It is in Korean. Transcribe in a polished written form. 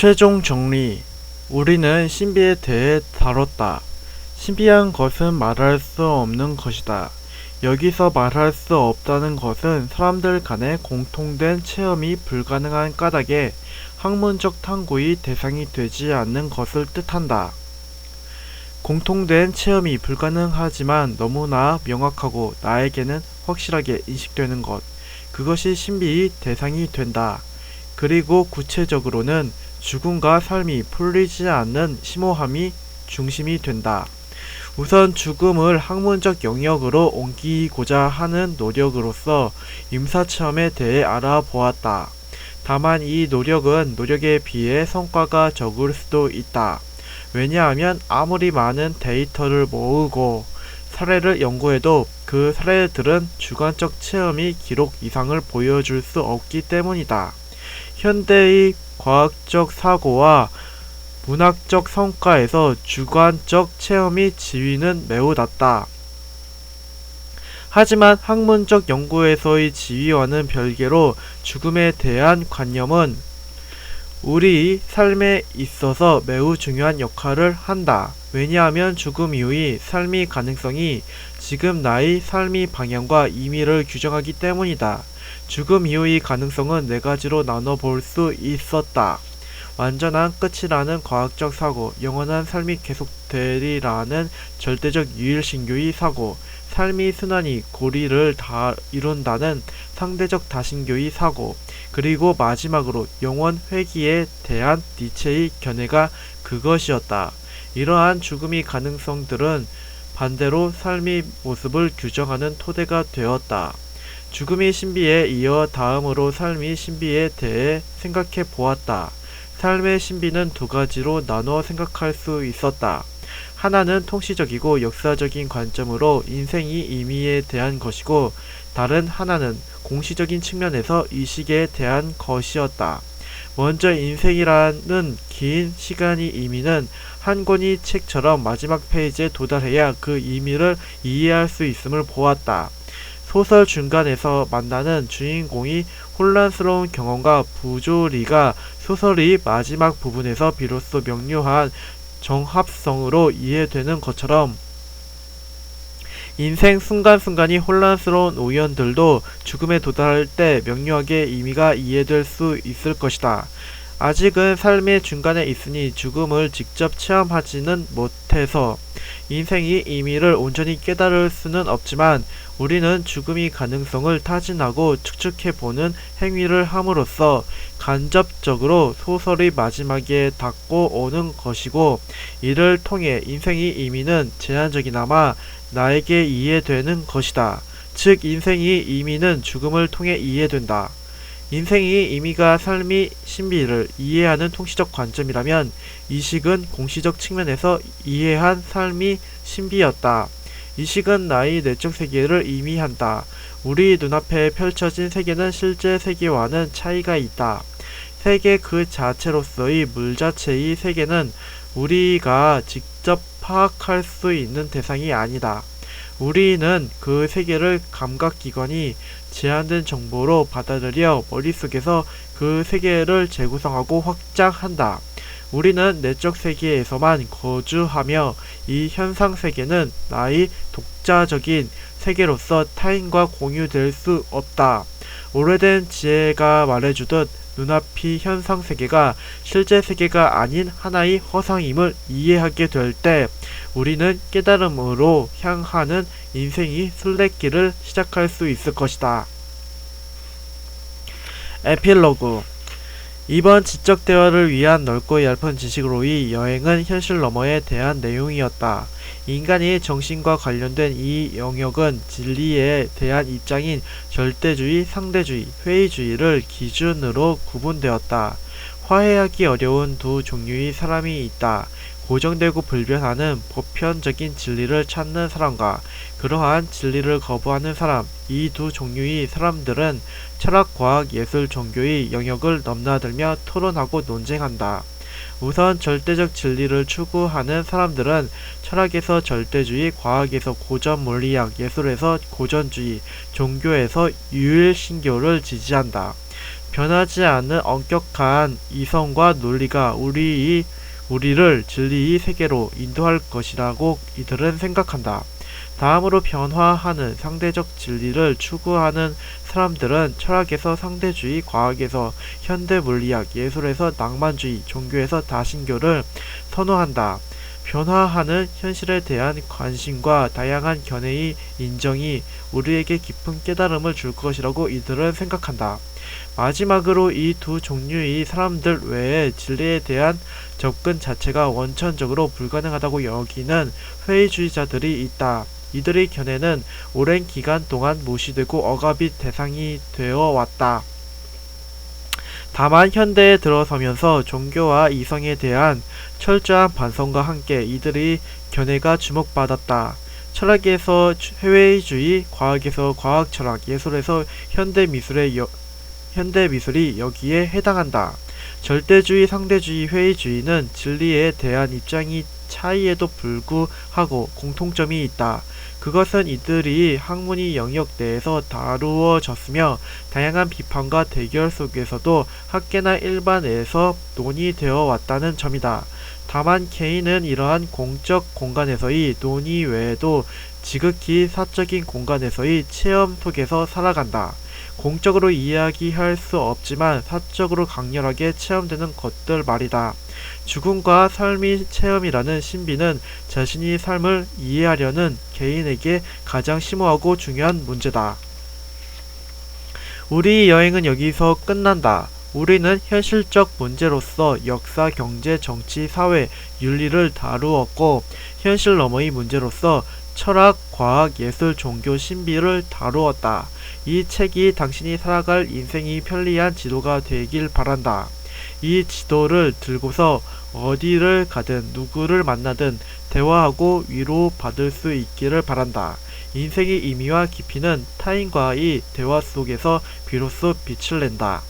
최종 정리. 우리는 신비에 대해 다뤘다. 신비한 것은 말할 수 없는 것이다. 여기서 말할 수 없다는 것은 사람들 간의 공통된 체험이 불가능한 까닭에 학문적 탐구의 대상이 되지 않는 것을 뜻한다. 공통된 체험이 불가능하지만 너무나 명확하고 나에게는 확실하게 인식되는 것, 그것이 신비의 대상이 된다. 그리고 구체적으로는 죽음과 삶이 풀리지 않는 심오함이 중심이 된다. 우선 죽음을 학문적 영역으로 옮기고자 하는 노력으로서 임사체험에 대해 알아보았다. 다만 이 노력에 비해 성과가 적을 수도 있다. 왜냐하면 아무리 많은 데이터를 모으고 사례를 연구해도 그 사례들은 주관적 체험이 기록 이상을 보여줄 수 없기 때문이다. 현대의 과학적 사고와 문학적 성과에서 주관적 체험의 지위는 매우 낮다. 하지만 학문적 연구에서의 지위와는 별개로 죽음에 대한 관념은 우리 삶에 있어서 매우 중요한 역할을 한다. 왜냐하면 죽음 이후의 삶의 가능성이 지금 나의 삶의 방향과 의미를 규정하기 때문이다. 죽음 이후의 가능성은 네 가지로 나눠볼 수 있었다. 완전한 끝이라는 과학적 사고, 영원한 삶이 계속되리라는 절대적 유일신교의 사고, 삶의 순환이 고리를 다 이룬다는 상대적 다신교의 사고, 그리고 마지막으로 영원 회귀에 대한 니체의 견해가 그것이었다. 이러한 죽음의 가능성들은 반대로 삶의 모습을 규정하는 토대가 되었다. 죽음의 신비에 이어 다음으로 삶의 신비에 대해 생각해 보았다. 삶의 신비는 두 가지로 나눠 생각할 수 있었다. 하나는 통시적이고 역사적인 관점으로 인생의 의미에 대한 것이고, 다른 하나는 공시적인 측면에서 의식에 대한 것이었다. 먼저 인생이라는 긴 시간의 의미는 한 권의 책처럼 마지막 페이지에 도달해야 그 의미를 이해할 수 있음을 보았다. 소설 중간에서 만나는 주인공의 혼란스러운 경험과 부조리가 소설의 마지막 부분에서 비로소 명료한 정합성으로 이해되는 것처럼 인생 순간순간이 혼란스러운 우연들도 죽음에 도달할 때 명료하게 의미가 이해될 수 있을 것이다. 아직은 삶의 중간에 있으니 죽음을 직접 체험하지는 못해서 인생의 의미를 온전히 깨달을 수는 없지만, 우리는 죽음의 가능성을 타진하고 측측해보는 행위를 함으로써 간접적으로 소설의 마지막에 닿고 오는 것이고, 이를 통해 인생의 의미는 제한적이나마 나에게 이해되는 것이다. 즉 인생의 의미는 죽음을 통해 이해된다. 인생의 의미가 삶의 신비를 이해하는 통시적 관점이라면 이식은 공시적 측면에서 이해한 삶의 신비였다. 이식은 나의 내적 세계를 의미한다. 우리 눈앞에 펼쳐진 세계는 실제 세계와는 차이가 있다. 세계 그 자체로서의 물 자체의 세계는 우리가 직접 파악할 수 있는 대상이 아니다. 우리는 그 세계를 감각기관이 제한된 정보로 받아들여 머릿속에서 그 세계를 재구성하고 확장한다. 우리는 내적 세계에서만 거주하며 이 현상 세계는 나의 독자적인 세계로서 타인과 공유될 수 없다. 오래된 지혜가 말해주듯 눈앞의 현상 세계가 실제 세계가 아닌 하나의 허상임을 이해하게 될 때 우리는 깨달음으로 향하는 인생의 순례길을 시작할 수 있을 것이다. 에필로그. 이번 지적 대화를 위한 넓고 얇은 지식으로의 여행은 현실 너머에 대한 내용이었다. 인간이 정신과 관련된 이 영역은 진리에 대한 입장인 절대주의, 상대주의, 회의주의를 기준으로 구분되었다. 화해하기 어려운 두 종류의 사람이 있다. 고정되고 불변하는 보편적인 진리를 찾는 사람과 그러한 진리를 거부하는 사람. 이 두 종류의 사람들은 철학, 과학, 예술, 종교의 영역을 넘나들며 토론하고 논쟁한다. 우선 절대적 진리를 추구하는 사람들은 철학에서 절대주의, 과학에서 고전 물리학, 예술에서 고전주의, 종교에서 유일신교를 지지한다. 변하지 않는 엄격한 이성과 논리가 우리를 진리의 세계로 인도할 것이라고 이들은 생각한다. 다음으로 변화하는 상대적 진리를 추구하는 사람들은 철학에서 상대주의, 과학에서 현대물리학, 예술에서 낭만주의, 종교에서 다신교를 선호한다. 변화하는 현실에 대한 관심과 다양한 견해의 인정이 우리에게 깊은 깨달음을 줄 것이라고 이들은 생각한다. 마지막으로 이 두 종류의 사람들 외에 진리에 대한 접근 자체가 원천적으로 불가능하다고 여기는 회의주의자들이 있다. 이들의 견해는 오랜 기간 동안 무시되고 억압의 대상이 되어 왔다. 다만 현대에 들어서면서 종교와 이성에 대한 철저한 반성과 함께 이들의 견해가 주목받았다. 철학에서 회의주의, 과학에서 과학철학, 예술에서 현대미술이 여기에 해당한다. 절대주의, 상대주의, 회의주의는 진리에 대한 입장이 차이에도 불구하고 공통점이 있다. 그것은 이들이 학문의 영역 내에서 다루어졌으며 다양한 비판과 대결 속에서도 학계나 일반에서 논의되어 왔다는 점이다. 다만 개인은 이러한 공적 공간에서의 논의 외에도 지극히 사적인 공간에서의 체험 속에서 살아간다. 공적으로 이야기할 수 없지만 사적으로 강렬하게 체험되는 것들 말이다. 죽음과 삶의 체험이라는 신비는 자신의 삶을 이해하려는 개인에게 가장 심오하고 중요한 문제다. 우리 여행은 여기서 끝난다. 우리는 현실적 문제로서 역사, 경제, 정치, 사회, 윤리를 다루었고 현실 너머의 문제로서 철학, 과학, 예술, 종교, 신비를 다루었다. 이 책이 당신이 살아갈 인생이 편리한 지도가 되길 바란다. 이 지도를 들고서 어디를 가든 누구를 만나든 대화하고 위로받을 수 있기를 바란다. 인생의 의미와 깊이는 타인과의 대화 속에서 비로소 빛을 낸다.